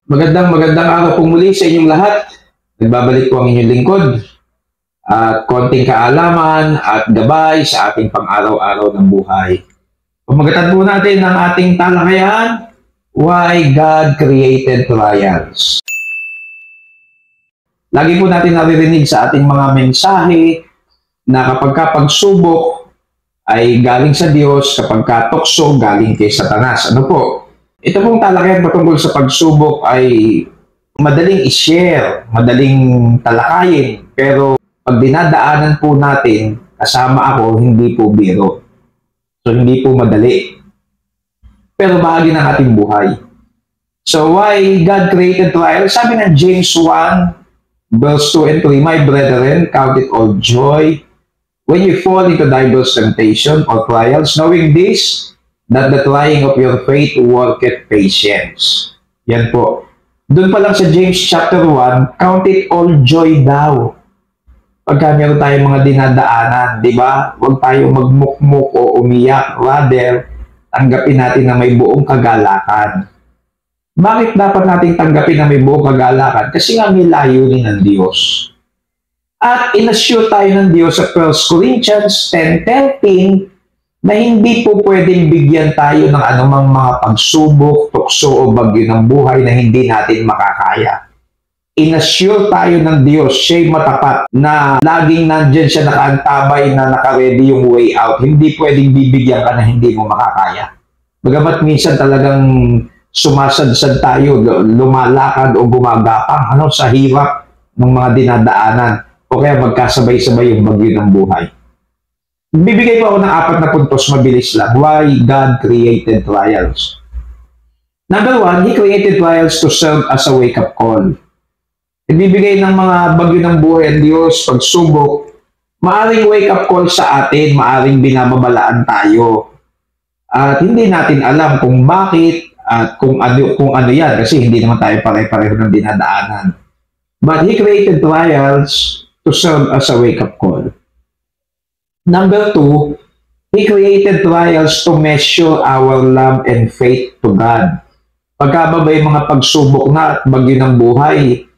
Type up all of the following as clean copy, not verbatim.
Magandang araw po muli sa inyong lahat. Nagbabalik po ang inyong lingkod at konting kaalaman at gabay sa ating pang-araw-araw ng buhay. Pamagatan po natin ang ating talakayan, Why God Created Trials. Lagi po natin naririnig sa ating mga mensahe na kapag pagsubok ay galing sa Diyos, kapag tukso galing kay Satanas. Ano po? Ito pong talakayan patungkol sa pagsubok ay madaling i-share, madaling talakayin, pero pag dinadaanan po natin, kasama ako, hindi po biro. So, hindi po madali. Pero bahagi ng ating buhay. So, why God created trials? Sabi ng James 1, verse 2 and 3, My brethren, count it all joy when you fall into diverse temptation or trials, knowing this, that the trying of your faith worketh patience. Yan po. Doon pa lang sa James chapter 1, count it all joy daw. Pagka meron tayong mga dinadaanan, di ba? Huwag tayong magmukmuk o umiyak. Rather, tanggapin natin na may buong kagalakan. Bakit dapat natin tanggapin na may buong kagalakan? Kasi nga may layunin ng Diyos. At inassure tayo ng Diyos sa 1 Corinthians 10:13 na hindi po pwedeng bigyan tayo ng anumang mga pagsubok, tukso o bagyo ng buhay na hindi natin makakaya. Inassure tayo ng Diyos, siya'y matapat na laging nandyan siya nakaantabay na nakaredy yung way out. Hindi pwedeng bibigyan ka na hindi mo makakaya. Bagamat minsan talagang sumasadsad tayo, lumalakad o gumagapang sa hirap ng mga dinadaanan o kaya magkasabay-sabay yung bagyo ng buhay. Bibigay po ako ng 4 na puntos, mabilis lang. Why God created trials. Number 1, He created trials to serve as a wake-up call. Ibibigay ng mga bagyo ng buhay ang Diyos, pagsubok, maaring wake-up call sa atin, maaring binababalaan tayo. At hindi natin alam kung bakit at kung ano yan, kasi hindi naman tayo pare-pareho ng dinadaanan. But He created trials to serve as a wake-up call. Number 2, He created trials to measure our love and faith to God. Pagka ba yung mga pagsubok na at bagyo ng buhay,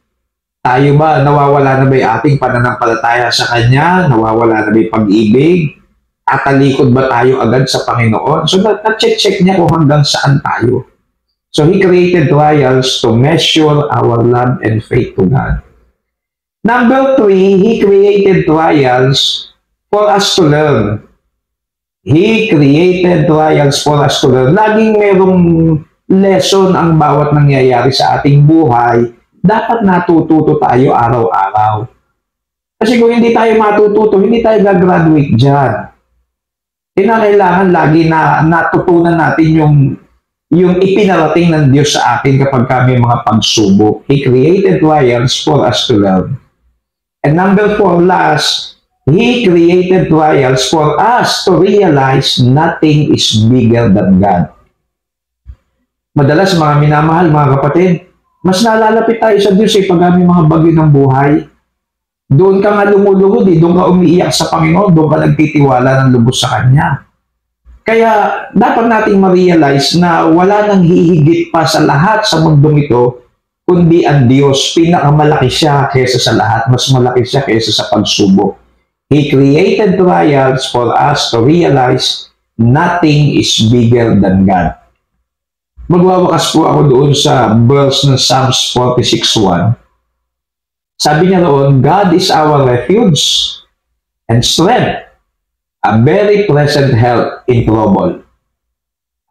tayo ba, nawawala na ba yung ating pananampalataya sa Kanya? Nawawala na ba yung pag-ibig? Tatalikod ba tayo agad sa Panginoon? So, na-check niya kung hanggang saan tayo. So, He created trials to measure our love and faith to God. Number 3, He created trials for us to learn. He created trials for us to learn. Laging merong lesson ang bawat nangyayari sa ating buhay. Dapat natututo tayo araw-araw. Kasi kung hindi tayo matututo, hindi tayo gagraduate dyan. Kailangan lagi na natutunan natin yung ipinarating ng Diyos sa atin kapag kami mga pagsubok. He created trials for us to learn. And number 4, last, He created trials for us to realize nothing is bigger than God. Madalas, mga minamahal, mga kapatid, mas nalalapit tayo sa Diyos pag may mga bagyo ng buhay. Doon ka nga lumuluhod, doon ka umiiyak sa Panginoon, doon ka nagtitiwala ng lubos sa Kanya. Kaya dapat nating ma-realize na wala nang hihigit pa sa lahat sa mundong ito, kundi ang Diyos. Pinakamalaki siya kaysa sa lahat, mas malaki siya kaysa sa pagsubok. He created trials for us to realize nothing is bigger than God. Magwawakas po ako doon sa verse ng Psalms 46:1. Sabi niya roon, God is our refuge and strength, a very present help in trouble.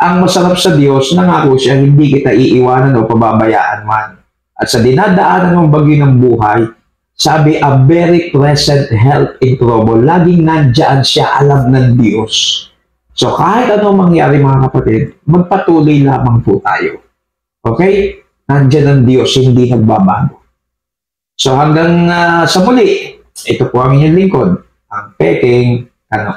Ang masarap sa Diyos, nangako siya, hindi kita iiwanan o pababayaan man. At sa dinadaanan ng bagyo ng buhay, sabi, a very present help in trouble. Laging nandyan siya, alam ng Diyos. So, kahit ano mangyari mga kapatid, magpatuloy lamang po tayo. Okay? Nandyan ang Diyos, hindi nagbabago. So, hanggang sa muli, ito po ang inyong lingkod, ang Peking Kano.